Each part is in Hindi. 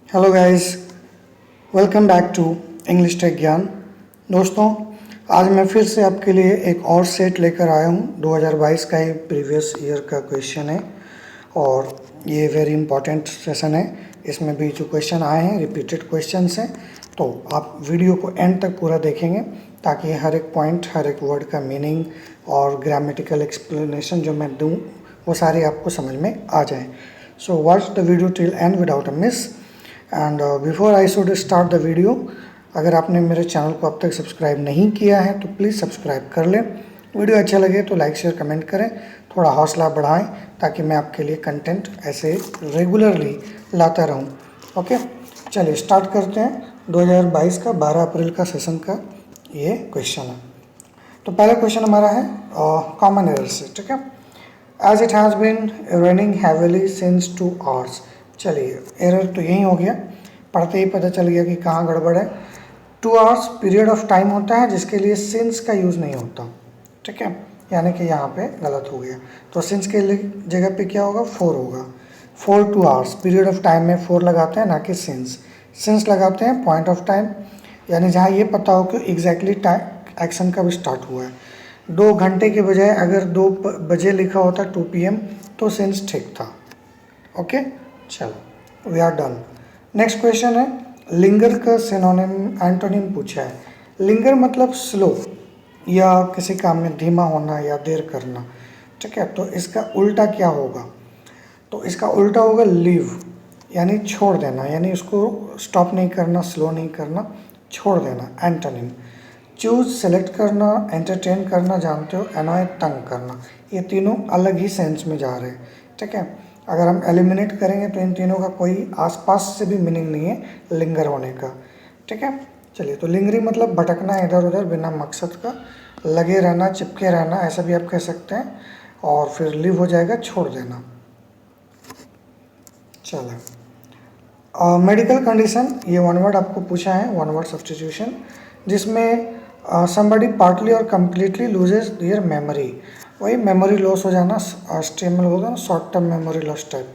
Hello guys, welcome back to English tech Gyan. दोस्तों, आज मैं फिर से आपके लिए एक और सेट लेकर आया हूँ। 2022 का ही प्रीवियस ईयर का क्वेश्चन है और ये वेरी इंपॉर्टेंट सेशन है। इसमें भी जो क्वेश्चन आए हैं रिपीटेड क्वेश्चंस हैं, तो आप वीडियो को एंड तक पूरा देखेंगे ताकि हर एक पॉइंट, हर एक वर्ड का मीनिंग और ग्रामेटिकल एक्सप्लेनेशन जो मैं दूँ वो सारे आपको समझ में आ जाए। So watch the video till and without a miss. And before I should start the video, अगर आपने मेरे चैनल को अब तक सब्सक्राइब नहीं किया है तो प्लीज़ सब्सक्राइब कर लें। वीडियो अच्छा लगे तो लाइक शेयर कमेंट करें, थोड़ा हौसला बढ़ाएं ताकि मैं आपके लिए कंटेंट ऐसे रेगुलरली लाता रहूं। ओके, चलिए स्टार्ट करते हैं 2022 का 12 अप्रैल का सेशन का ये क्वेश्चन है। तो पहला क्वेश्चन हमारा है कॉमन एरर से, ठीक है। As it has been raining heavily since 2 hours. चलिए, एरर तो यही हो गया, पढ़ते ही पता चल गया कि कहाँ गड़बड़ है। 2 आवर्स पीरियड ऑफ टाइम होता है जिसके लिए सिंस का यूज़ नहीं होता, ठीक है, यानी कि यहाँ पे गलत हो गया। तो सिंस के जगह पे क्या होगा, 4 होगा। 4 2 आवर्स पीरियड ऑफ टाइम में 4 लगाते हैं, ना कि सिंस। सिंस लगाते हैं पॉइंट ऑफ टाइम, यानी जहाँ ये पता हो कि एग्जैक्टली टाइम एक्शन कब स्टार्ट हुआ है। 2 घंटे के बजाय अगर 2 बजे लिखा होता 2 PM तो सिंस ठीक था। ओके, चलो we are done. Next question है, लिंगर का सिनोनिम एंटोनिम पूछा है। लिंगर मतलब स्लो या किसी काम में धीमा होना या देर करना, ठीक है। तो इसका उल्टा क्या होगा, तो इसका उल्टा होगा लीव, यानी छोड़ देना, यानी उसको स्टॉप नहीं करना, स्लो नहीं करना, छोड़ देना, एंटोनिम। चूज सेलेक्ट करना, एंटरटेन करना जानते हो, एनॉय तंग करना, ये तीनों अलग ही सेंस में जा रहे हैं, ठीक है। अगर हम एलिमिनेट करेंगे तो इन तीनों का कोई आसपास से भी मीनिंग नहीं है लिंगर होने का, ठीक है। चलिए, तो लिंगरी मतलब भटकना इधर उधर बिना मकसद का, लगे रहना, चिपके रहना, ऐसा भी आप कह सकते हैं। और फिर लिव हो जाएगा छोड़ देना। चलो, मेडिकल कंडीशन, ये वन वर्ड आपको पूछा है, वन वर्ड सब्स्टिट्यूशन, जिसमें समबडी पार्टली और कम्प्लीटली लूजेज देयर मेमोरी। वही मेमोरी लॉस हो जाना, स्टेमल होगा ना, short term memory loss type.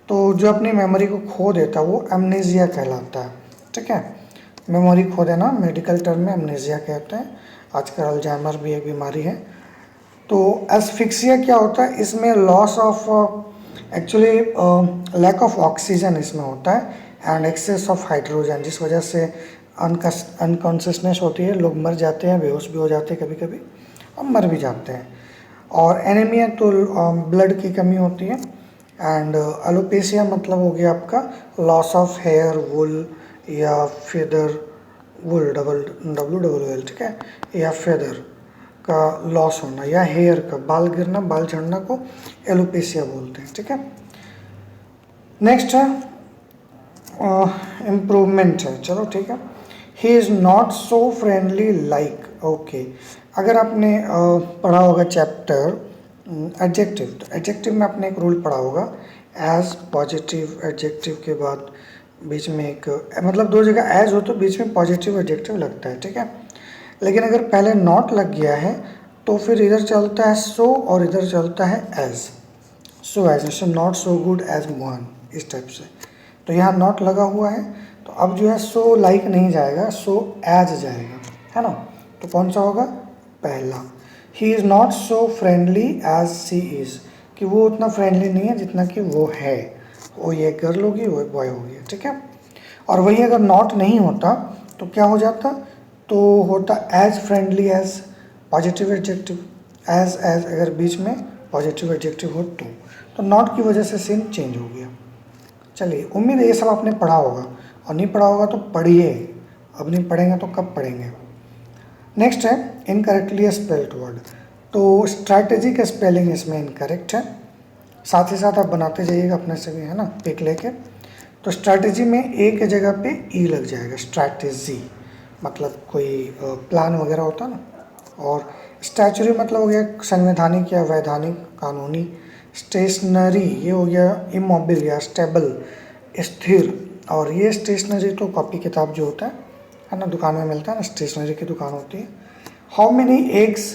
तो जो अपनी मेमोरी को खो देता है वो एमनेजिया कहलाता है, ठीक है। मेमोरी खो देना मेडिकल टर्म में एमनेजिया कहते हैं। आजकल अल्जाइमर भी एक बीमारी है। तो एस्फिक्सिया क्या होता है, इसमें loss of actually lack of oxygen इसमें होता है एंड एक्सेस ऑफ हाइड्रोजन, जिस वजह से अनकॉन्शियसनेस होती है, लोग मर जाते हैं, बेहोश भी हो जाते हैं कभी कभी, और मर भी जाते हैं। और एनीमिया तो ब्लड की कमी होती है। एंड एलोपेशिया मतलब हो गया आपका लॉस ऑफ हेयर, वुल या फेदर, वुल WWL, ठीक है, या फेदर का लॉस होना, या हेयर का बाल गिरना, बाल झड़ना को एलोपेशिया बोलते हैं, ठीक है। नेक्स्ट है इम्प्रूवमेंट है, चलो ठीक है। ही is not so friendly like, okay. अगर आपने पढ़ा होगा चैप्टर एडजेक्टिव, तो एडजेक्टिव में आपने एक रूल पढ़ा होगा, एज पॉजिटिव एडजेक्टिव के बाद बीच में एक मतलब 2 जगह एज हो तो बीच में पॉजिटिव एडजेक्टिव लगता है, ठीक है। लेकिन अगर पहले नॉट लग गया है तो फिर इधर चलता है सो और इधर चलता है एज। सो एज, जैसे not so good as Mohan, इस टाइप से। तो यहाँ नॉट लगा हुआ है, तो अब जो है सो लाइक नहीं जाएगा, सो एज जाएगा, है ना। तो कौन सा होगा, पहला। He is not so friendly as she is, कि वो उतना फ्रेंडली नहीं है जितना कि वो है। वो ये गर्ल होगी, वो बॉय होगी, ठीक है। और वही अगर नॉट नहीं होता तो क्या हो जाता, तो होता as friendly as positive adjective, as अगर बीच में पॉजिटिव एडजेक्टिव हो तो नॉट की वजह से सीन चेंज हो गया। चलिए, उम्मीद है ये सब आपने पढ़ा होगा, और नहीं पढ़ा होगा तो पढ़िए, अब नहीं पढ़ेंगे तो कब पढ़ेंगे। नेक्स्ट है इनकरेक्टली स्पेल्ड वर्ड। तो स्ट्रैटेजी का स्पेलिंग इसमें इनकरेक्ट है, साथ ही साथ आप बनाते जाइएगा अपने से भी, है ना, पिक लेके। तो स्ट्रैटेजी में ए के जगह पे ई लग जाएगा, स्ट्रैटेजी मतलब कोई प्लान वगैरह होता ना। और स्टैचुरी मतलब हो गया संवैधानिक या वैधानिक, कानूनी। स्टेशनरी ये हो गया इमोबिल या स्टेबल, स्थिर। और ये स्टेशनरी तो कॉपी किताब जो होता है ना, दुकान में मिलता है ना, स्टेशनरी की दुकान होती है। हाउ मेनी एग्स,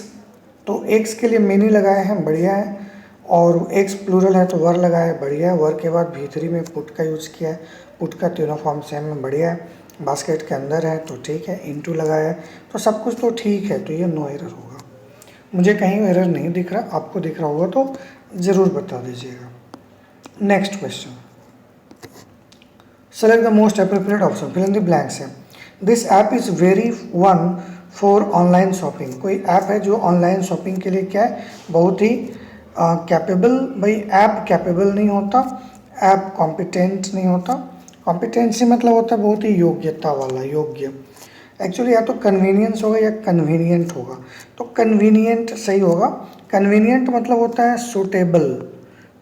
तो एग्स के लिए मेनी लगाए हैं, बढ़िया है। और एक्स प्लूरल है तो वर लगाया, बढ़िया है। वर के बाद भीतरी में पुट का यूज़ किया है, पुट का तीनों फॉर्म सेम है, बढ़िया है। बास्केट के अंदर है तो ठीक है, इनटू लगाया है तो सब कुछ तो ठीक है, तो ये नो एरर होगा। मुझे कहीं एरर नहीं दिख रहा, आपको दिख रहा होगा तो ज़रूर बता दीजिएगा। Next question, select the most appropriate option, fill in the blanks है। This app is very one for online shopping. कोई ऐप है जो ऑनलाइन शॉपिंग के लिए क्या है, बहुत ही कैपेबल। भाई ऐप कैपेबल नहीं होता, ऐप कॉम्पिटेंट नहीं होता। कॉम्पिटेंसी मतलब होता है बहुत ही योग्यता वाला, योग्य। एक्चुअली या तो कन्वीनियंस होगा या कन्वीनियंट होगा, तो कन्वीनियंट सही होगा। कन्वीनियंट मतलब होता है सूटेबल,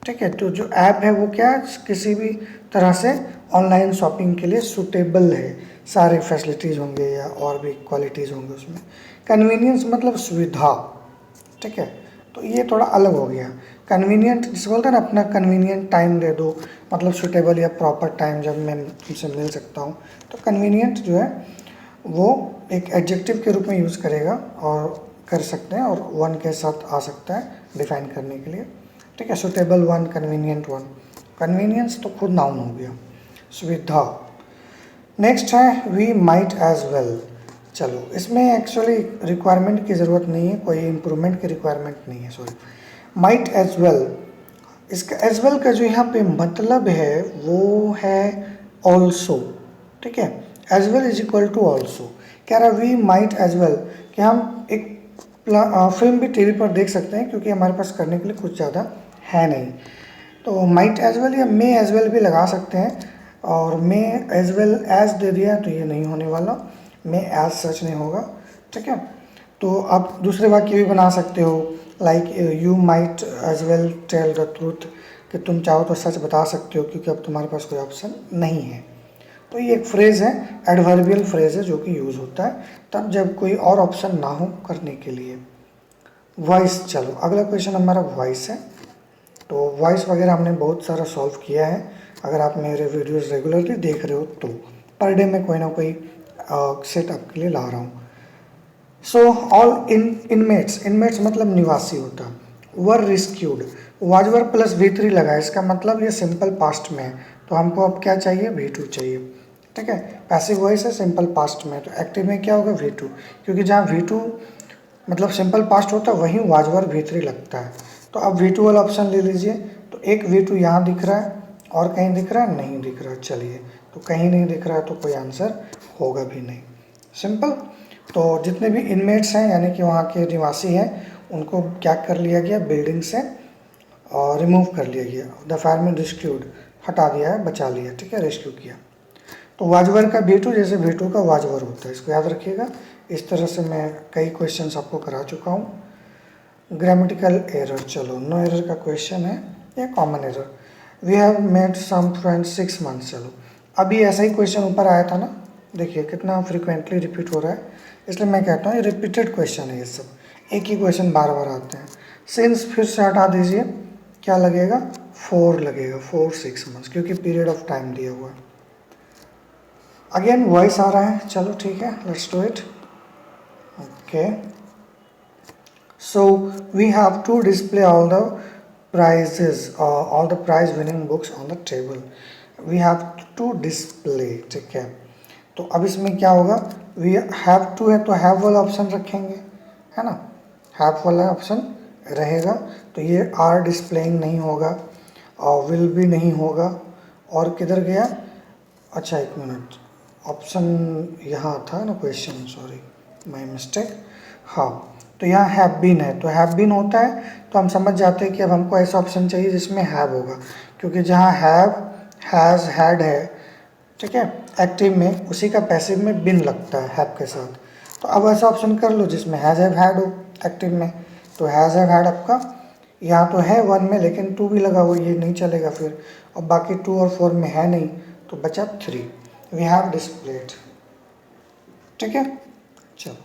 ठीक है। तो जो ऐप है वो क्या है, किसी भी तरह से ऑनलाइन शॉपिंग के लिए सूटेबल है, सारे फैसिलिटीज़ होंगे या और भी क्वालिटीज़ होंगे उसमें। कन्वीनियंस मतलब सुविधा, ठीक है। तो ये थोड़ा अलग हो गया। कन्वीनियंट जिसे बोलते हैं ना, अपना कन्वीनियंट टाइम दे दो, मतलब सूटेबल या प्रॉपर टाइम जब मैं तुमसे मिल सकता हूँ। तो कन्वीनियंट जो है वो एक एडजेक्टिव के रूप में यूज़ करेगा और कर सकते हैं, और वन के साथ आ सकता है डिफाइन करने के लिए, ठीक है। Suitable one, convenient one. Convenience तो खुद नाउन हो गया, सुविधा। नेक्स्ट है वी माइट एज वेल। चलो इसमें एक्चुअली रिक्वायरमेंट की ज़रूरत नहीं है, कोई इम्प्रूवमेंट की रिक्वायरमेंट नहीं है, सॉरी। माइट एज वेल, इसका एज वेल का जो यहाँ पे मतलब है वो है ऑल्सो, ठीक है। As well is equal to also. कह रहा वी माइट एज वेल कि हम एक फिल्म भी टीवी पर देख सकते हैं, क्योंकि हमारे पास करने के लिए कुछ ज़्यादा है नहीं। तो माइट एज वेल या मे एज वेल भी लगा सकते हैं, और मे एज वेल एज दे दिया तो ये नहीं होने वाला, मे एज सच नहीं होगा, ठीक है। तो आप दूसरे वाक्य भी बना सकते हो, like you might as well tell the truth, कि तुम चाहो तो सच बता सकते हो क्योंकि अब तुम्हारे पास कोई ऑप्शन नहीं है। तो ये एक फ्रेज़ है, एडवर्बियल फ्रेज़ है जो कि यूज़ होता है तब जब कोई और ऑप्शन ना हो करने के लिए। वॉइस, चलो अगला क्वेश्चन हमारा वॉइस है। तो वॉइस वगैरह हमने बहुत सारा सॉल्व किया है, अगर आप मेरे वीडियोस रेगुलरली देख रहे हो तो। पर डे में कोई ना कोई सेट आपके लिए ला रहा हूँ। सो ऑल इनमेट्स, इनमेट्स मतलब निवासी होता है। वर रिस्क्यूड, वाजवर प्लस V3 लगा है, इसका मतलब ये सिंपल पास्ट में है, तो हमको अब क्या चाहिए, V2 चाहिए, ठीक है। पैसिव वॉइस है, सिंपल पास्ट में, तो एक्टिव में क्या होगा, V2, क्योंकि जहाँ V2 मतलब सिंपल पास्ट होता है वहीं वाजवर V3 लगता है। तो अब V2 वाला ऑप्शन ले लीजिए। तो एक V2 यहाँ दिख रहा है और कहीं दिख रहा है, नहीं दिख रहा। चलिए, तो कहीं नहीं दिख रहा है तो कोई आंसर होगा भी नहीं, सिंपल। तो जितने भी इनमेट्स हैं यानी कि वहाँ के निवासी हैं, उनको क्या कर लिया गया, बिल्डिंग से और रिमूव कर लिया गया। द फायरमैन रेस्क्यूड, हटा दिया है, बचा लिया, ठीक है, रेस्क्यू किया। तो वाजवर का V2 जैसे V2 का वाजवर होता है, इसको याद रखिएगा। इस तरह से मैं कई क्वेश्चंस आपको करा चुका हूँ। ग्रामेटिकल एरर, चलो नो एरर का क्वेश्चन है, या common error. We have made some friends 6 months, चलो अभी ऐसा ही क्वेश्चन ऊपर आया था ना, देखिए कितना फ्रिक्वेंटली रिपीट हो रहा है, इसलिए मैं कहता हूँ ये रिपीटेड क्वेश्चन है, ये सब एक ही क्वेश्चन बार बार आते हैं। सिंस फिर से हटा दीजिए, क्या लगेगा, 4 लगेगा, 4 6 मंथ्स, क्योंकि पीरियड ऑफ टाइम दिया हुआ है। अगेन वॉइस आ रहा है, चलो ठीक है, let's do it. Okay, so we have to display all the prizes, all the prize winning books on the table. We have to display, ठीक है। तो अब इसमें क्या होगा, we have to है तो have वाला ऑप्शन रखेंगे, है ना, have वाला ऑप्शन रहेगा। तो ये are displaying नहीं होगा, और will भी नहीं होगा, और किधर गया, अच्छा एक मिनट, ऑप्शन यहाँ था ना क्वेश्चन, सॉरी माय मिस्टेक। हाँ, तो यहाँ हैव बीन है, तो हैव बीन होता है तो हम समझ जाते हैं कि अब हमको ऐसा ऑप्शन चाहिए जिसमें हैव होगा, क्योंकि जहाँ हैव, हैज़, हैड है, ठीक है, एक्टिव में, उसी का पैसिव में बिन लगता है हैव के साथ। तो अब ऐसा ऑप्शन कर लो जिसमें हैज़ हैव हैड हो एक्टिव में। तो हैज़ हैव हैड आपका यहाँ तो है 1 में, लेकिन 2 भी लगा हुआ, ये नहीं चलेगा फिर, और बाकी 2 और 4 में है नहीं, तो बचा 3, वी हैव डिस्प्लेड, ठीक है। चलो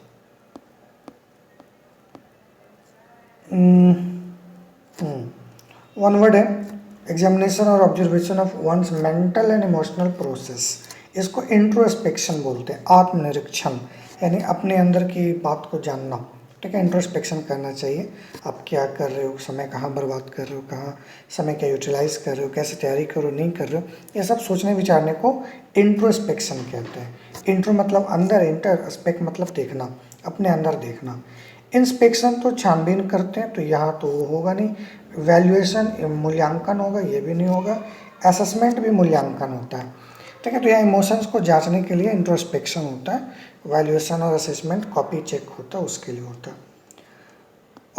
वन वर्ड है, एग्जामिनेशन और observation of one's mental and emotional process. इसको इंट्रोस्पेक्शन बोलते हैं, आत्मनिरीक्षण, यानी अपने अंदर की बात को जानना, ठीक है। इंट्रोस्पेक्शन करना चाहिए, आप क्या कर रहे हो, समय कहाँ बर्बाद कर रहे हो, कहाँ समय क्या यूटिलाइज कर रहे हो, कैसे तैयारी करो नहीं कर रहे हो, ये सब सोचने विचारने को इंट्रोस्पेक्शन कहते हैं। इंट्रो मतलब अंदर, इंटर, स्पेक्ट मतलब देखना, अपने अंदर देखना। इंस्पेक्शन तो छानबीन करते हैं, तो यहाँ तो होगा नहीं। वैल्यूएशन मूल्यांकन होगा, ये भी नहीं होगा। असेसमेंट भी मूल्यांकन होता है, ठीक है। तो यहाँ इमोशंस को जांचने के लिए इंट्रोस्पेक्शन होता है, वैल्यूएशन और असेसमेंट कॉपी चेक होता है, उसके लिए होता है।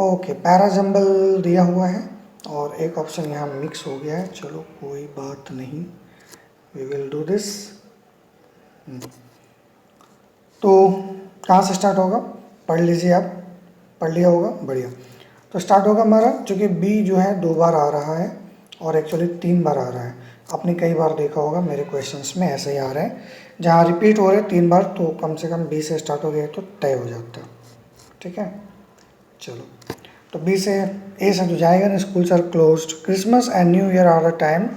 ओके, पैराजम्बल दिया हुआ है और एक ऑप्शन यहाँ मिक्स हो गया है, चलो कोई बात नहीं, वी विल डू दिस। तो कहाँ से स्टार्ट होगा, पढ़ लीजिए आप, पढ़ लिया होगा, बढ़िया। तो स्टार्ट होगा हमारा, चूँकि बी जो है 2 बार आ रहा है और एक्चुअली 3 बार आ रहा है। आपने कई बार देखा होगा मेरे क्वेश्चंस में ऐसे ही आ रहे हैं, जहाँ रिपीट हो रहे 3 बार, तो कम से कम बी से स्टार्ट हो गया तो तय हो जाता है, ठीक है। चलो, तो बी से, ए से तो जाएगा ना, schools are closed, Christmas and New Year are the time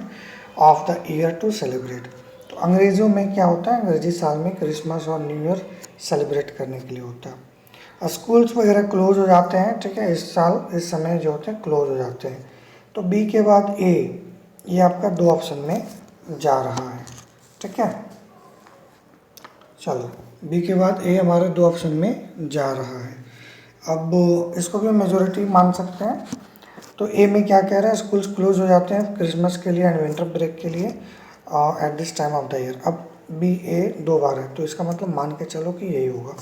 of the year to celebrate. तो अंग्रेज़ियों में क्या होता है, अंग्रेजी साल में क्रिसमस और न्यू ईयर सेलिब्रेट करने के लिए होता है। स्कूल्स वगैरह क्लोज हो जाते हैं, ठीक है, इस साल इस समय जो होते हैं क्लोज हो जाते हैं। तो बी के बाद ए, ये आपका 2 ऑप्शन में जा रहा है, ठीक है। चलो, बी के बाद ए हमारे 2 ऑप्शन में जा रहा है। अब इसको भी मेजोरिटी मान सकते हैं। तो ए में क्या कह रहा है, स्कूल्स क्लोज हो जाते हैं क्रिसमस के लिए एंड विंटर ब्रेक के लिए at this time of the year. अब बी ए 2 बार है, तो इसका मतलब मान के चलो कि यही होगा।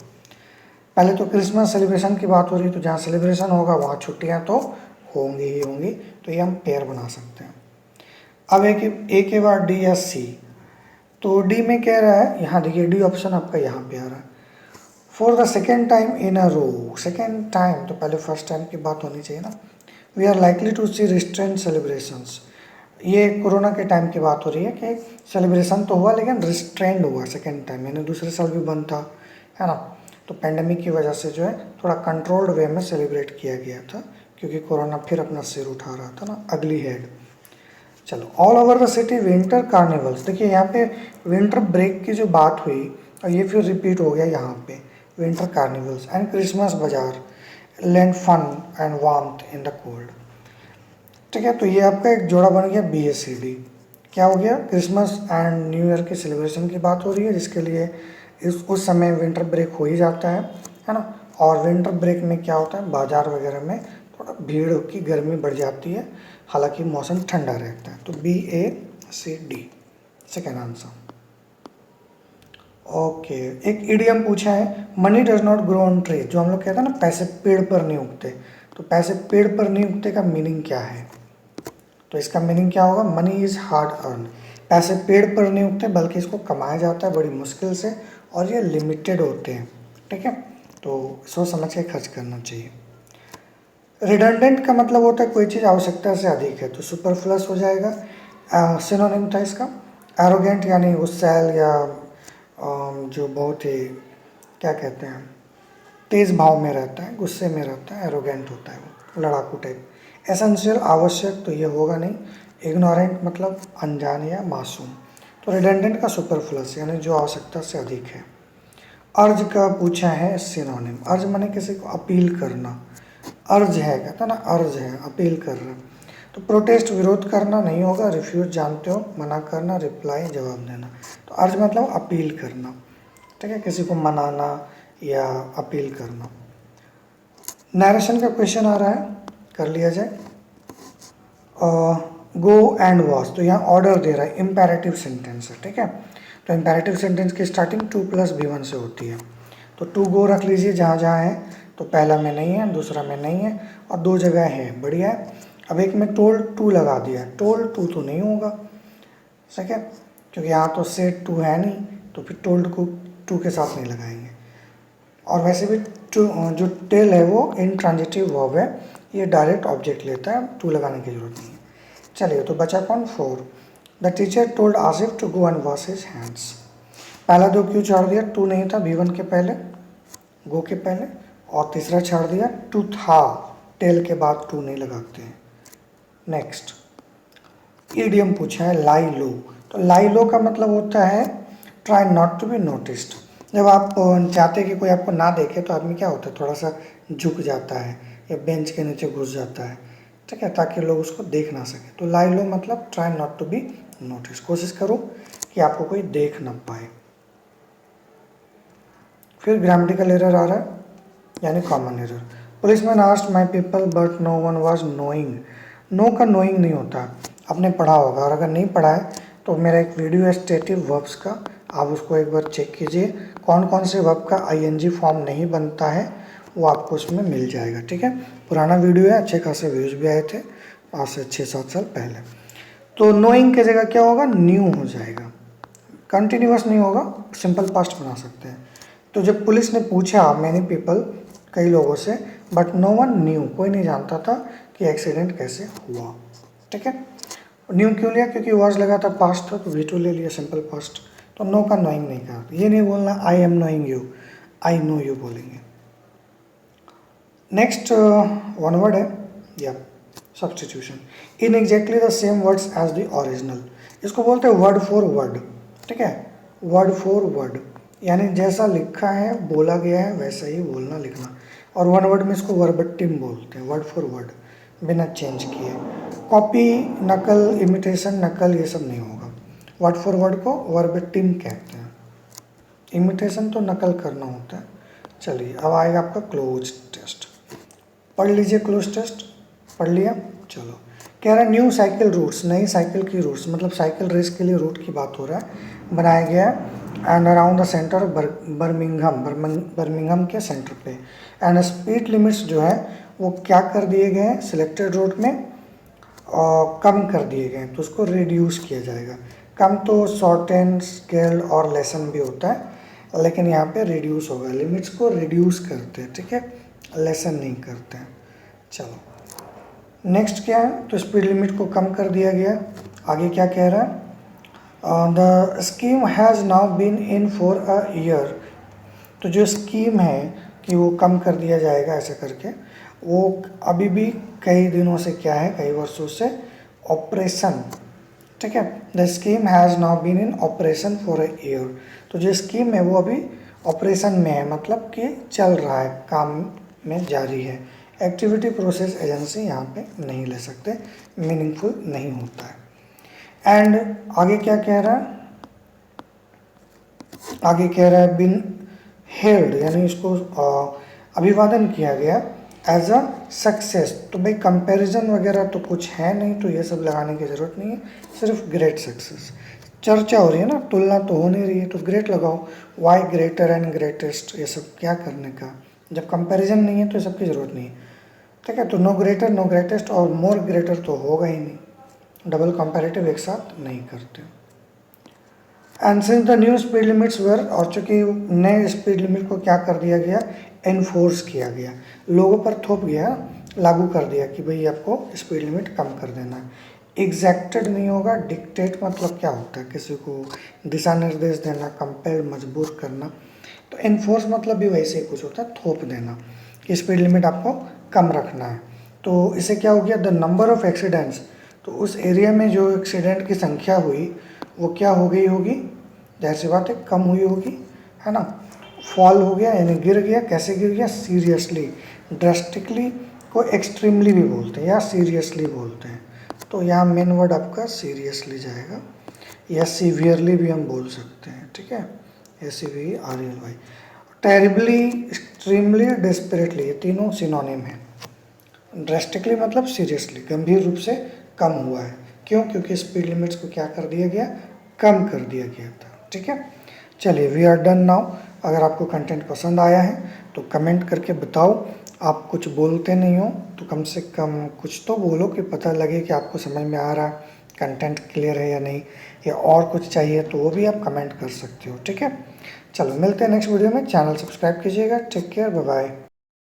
पहले तो क्रिसमस सेलिब्रेशन की बात हो रही है, तो जहाँ सेलिब्रेशन होगा वहाँ छुट्टियाँ तो होंगी ही होंगी, तो ये हम पेयर बना सकते हैं। अब ए के बाद डी या सी, तो डी में कह रहा है, यहाँ देखिए डी ऑप्शन आपका यहाँ पे आ रहा है, for the second time in a row. Second time तो पहले फर्स्ट टाइम की बात होनी चाहिए ना। We are likely to see restraint celebrations, ये कोरोना के टाइम की बात हो रही है कि सेलिब्रेशन तो हुआ लेकिन रिस्ट्रेंड हुआ सेकेंड टाइम, यानी दूसरे साल भी बंद था, है ना। तो पेंडेमिक की वजह से जो है थोड़ा कंट्रोल्ड वे में सेलिब्रेट किया गया था, क्योंकि कोरोना फिर अपना सिर उठा रहा था ना, अगली हेड। चलो, all over the city winter carnivals, देखिए यहाँ पे विंटर ब्रेक की जो बात हुई और ये फिर रिपीट हो गया यहाँ पे, winter carnivals and Christmas bazaar land fun and warmth in the cold, ठीक है। तो ये आपका एक जोड़ा बन गया बी ए सी डी। क्या हो गया, क्रिसमस एंड न्यू ईयर के सेलिब्रेशन की बात हो रही है, जिसके लिए उस समय विंटर ब्रेक हो ही जाता है ना। और विंटर ब्रेक में क्या होता है, बाजार वगैरह में थोड़ा भीड़ की, गर्मी बढ़ जाती है, हालांकि मौसम ठंडा रहता है। तो B A C D second answer. Okay, एक इडियम पूछा है, money does not grow on tree, जो हम लोग कहते हैं ना पैसे पेड़ पर नहीं उगते, तो पैसे पेड़ पर नहीं उगते का मीनिंग क्या है, तो इसका मीनिंग क्या होगा, मनी इज़ हार्ड अर्न। पैसे पेड़ पर नहीं उगते बल्कि इसको कमाया जाता है बड़ी मुश्किल से, और ये लिमिटेड होते हैं, ठीक है। तो सोच समझ के खर्च करना चाहिए। रिडंडेंट का मतलब होता है कोई चीज़ आवश्यकता से अधिक है, तो सुपरफ्लस हो जाएगा। सिनोनिम था इसका। एरोगेंट यानी गुस्सैल या जो बहुत ही क्या कहते हैं, तेज भाव में रहता है, गुस्से में रहता है, एरोगेंट होता है वो, लड़ाकू टाइप। एसेंशियल आवश्यक, तो ये होगा नहीं। इग्नोरेंट मतलब अनजान या मासूम। तो रिडंडेंट का सुपरफ्लस यानी जो आवश्यकता से अधिक है। अर्ज का पूछा है सिनोनिम, अर्ज माने किसी को अपील करना, अर्ज है, कहता है ना अर्ज है, अपील कर रहा। तो प्रोटेस्ट विरोध करना नहीं होगा, रिफ्यूज जानते हो मना करना, रिप्लाई जवाब देना। तो अर्ज मतलब अपील करना, ठीक है, किसी को मनाना या अपील करना। नरेशन का क्वेश्चन आ रहा है, कर लिया जाए। गो एंड वॉच, तो यहाँ ऑर्डर दे रहा है, इम्पेरेटिव सेंटेंस है, ठीक है। तो इम्पेरेटिव सेंटेंस की स्टार्टिंग 2 + B1 से होती है। तो टू गो रख लीजिए जहाँ जहाँ है, तो पहला में नहीं है, दूसरा में नहीं है, और 2 जगह है, बढ़िया है। अब एक में टोल्ड टू लगा दिया, टोल्ड टू तो नहीं होगा, ठीक है, क्योंकि यहाँ तो सेट टू है नहीं, तो फिर टोल्ड को टू के साथ नहीं लगाएंगे। और वैसे भी टू जो टेल है वो इंट्रांजिटिव वर्ब है, ये डायरेक्ट ऑब्जेक्ट लेता है, टू लगाने की जरूरत नहीं है। चलिए, तो बचा कौन, 4। The teacher told Asif to go and wash his hands. पहला 2 क्यों छोड़ दिया, टू नहीं था B1 के पहले, गो के पहले, और तीसरा छोड़ दिया टू था, टेल के बाद टू नहीं लगाते हैं। नेक्स्ट ईडियम पूछा है लाई लो, तो लाई लो का मतलब होता है try not to be noticed, जब आप चाहते हैं कि कोई आपको ना देखे तो आदमी क्या होता है, थोड़ा सा झुक जाता है या बेंच के नीचे घुस जाता है, ठीक है, ताकि लोग उसको देख ना सके। तो लाई लो मतलब try not to be notice, कोशिश करो कि आपको कोई देख ना पाए। फिर ग्रामेटिकल एरर आ रहा है, यानी common error. Policeman asked my people but no one was knowing. No का नोइंग नहीं होता, आपने पढ़ा होगा, और अगर नहीं पढ़ा है तो मेरा एक वीडियो है स्टेटिव वर्ब्स का, आप उसको एक बार चेक कीजिए। कौन कौन से वर्ब का आईएनजी फॉर्म नहीं बनता है वो आपको उसमें मिल जाएगा, ठीक है। पुराना वीडियो है, अच्छे खासे व्यूज भी आए थे आज से 6-7 साल पहले। तो नोइंग की जगह क्या होगा, न्यू हो जाएगा, कंटिन्यूअस नहीं होगा, सिंपल पास्ट बना सकते हैं। तो जब पुलिस ने पूछा मैनी पीपल, कई लोगों से, बट नो वन न्यू, कोई नहीं जानता था कि एक्सीडेंट कैसे हुआ, ठीक है। न्यू क्यों लिया, क्योंकि वाज लगा था, पास्ट था, तो वी टू ले लिया, सिंपल पास्ट। तो नो का नोइंग नहीं कहा, ये नहीं बोलना I am knowing you, I know you बोलेंगे। नेक्स्ट वन वर्ड है या substitution, in exactly the same words as the original. इसको बोलते हैं वर्ड फॉर वर्ड, ठीक है, वर्ड फॉर वर्ड, यानी जैसा लिखा है बोला गया है वैसा ही बोलना लिखना। और वन वर्ड में इसको वर्बटिम बोलते हैं, वर्ड फॉर वर्ड, बिना चेंज किए। कॉपी, नकल, इमिटेशन, नकल, ये सब नहीं होगा। वर्ड फॉर वर्ड को वर्बटिम कहते हैं, इमिटेशन तो नकल करना होता है। चलिए अब आएगा आपका क्लोज टेस्ट, पढ़ लीजिए क्लोज टेस्ट, पढ़ लिया। चलो, कह रहा है न्यू साइकिल रूट्स, नई साइकिल की रूट्स, मतलब साइकिल रेस के लिए रूट की बात हो रहा है, बनाया गया है and around the centre Birmingham के सेंटर पे। एंड स्पीड लिमिट्स जो है वो क्या कर दिए गए हैं, सिलेक्टेड रूट में कम कर दिए गए हैं, तो उसको रिड्यूस किया जाएगा। कम तो शॉर्टन, स्केल्ड और लेसन भी होता है, लेकिन यहाँ पे रिड्यूस होगा, लिमिट्स को रिड्यूस करते हैं, ठीक है, लेसन नहीं करते हैं। चलो नेक्स्ट क्या है, तो स्पीड लिमिट को कम कर दिया गया। आगे क्या कह रहा है, the scheme has now been in for a year. तो जो स्कीम है कि वो कम कर दिया जाएगा ऐसे करके, वो अभी भी कई दिनों से क्या है, कई वर्षों से ऑपरेशन, ठीक है। The scheme has now been in operation for a year. तो जो स्कीम है वो अभी ऑपरेशन में है, मतलब कि चल रहा है, काम में जारी है। एक्टिविटी प्रोसेस एजेंसी यहाँ पे नहीं ले सकते, मीनिंगफुल नहीं होता है। एंड आगे क्या कह रहा है, आगे कह रहा है बिन हेल्ड, यानी इसको अभिवादन किया गया एज अ सक्सेस। तो भाई कंपैरिजन वगैरह तो कुछ है नहीं, तो ये सब लगाने की ज़रूरत नहीं है, सिर्फ ग्रेट सक्सेस। चर्चा हो रही है ना, तुलना तो हो नहीं रही है, तो ग्रेट लगाओ, वाई ग्रेटर एंड ग्रेटेस्ट, ये सब क्या करने का, जब कंपैरिजन नहीं है तो ये सब की ज़रूरत नहीं है, ठीक है। तो नो ग्रेटर, नो ग्रेटेस्ट और मोर ग्रेटर तो होगा ही नहीं, डबल कंपैरेटिव एक साथ नहीं करते। And since the new speed limits were, और चूँकि नए स्पीड लिमिट को क्या कर दिया गया, एनफोर्स किया गया, लोगों पर थोप गया, लागू कर दिया कि भाई आपको स्पीड लिमिट कम कर देना है। एग्जैक्टेड नहीं होगा, डिक्टेट मतलब क्या होता है, किसी को दिशा निर्देश देना, कंपेल, मजबूर करना। तो एनफोर्स मतलब भी वैसे ही कुछ होता है, थोप देना कि स्पीड लिमिट आपको कम रखना है। तो इससे क्या हो गया, द नंबर ऑफ एक्सीडेंट्स, तो उस एरिया में जो एक्सीडेंट की संख्या हुई वो क्या हो गई होगी, जाहिर सी बात है कम हुई होगी, है ना। फॉल हो गया, यानी गिर गया, कैसे गिर गया, सीरियसली, ड्रास्टिकली को एक्सट्रीमली भी बोलते हैं या सीरियसली बोलते हैं, तो यहाँ मेन वर्ड आपका सीरियसली जाएगा, या सीवियरली भी हम बोल सकते हैं, ठीक है, SEVERLY। टेरिबली, एक्सट्रीमली, डेस्परेटली, ये तीनों सिनोनिम है। ड्रास्टिकली मतलब सीरियसली, गंभीर रूप से कम हुआ है, क्यों, क्योंकि स्पीड लिमिट्स को क्या कर दिया गया, कम कर दिया गया था, ठीक है। चलिए वी आर डन नाउ। अगर आपको कंटेंट पसंद आया है तो कमेंट करके बताओ, आप कुछ बोलते नहीं हो तो कम से कम कुछ तो बोलो कि पता लगे कि आपको समझ में आ रहा है, कंटेंट क्लियर है या नहीं, या और कुछ चाहिए तो वो भी आप कमेंट कर सकते हो, ठीक है। चलो मिलते हैं नेक्स्ट वीडियो में, चैनल सब्सक्राइब कीजिएगा, टेक केयर, बाय बाय।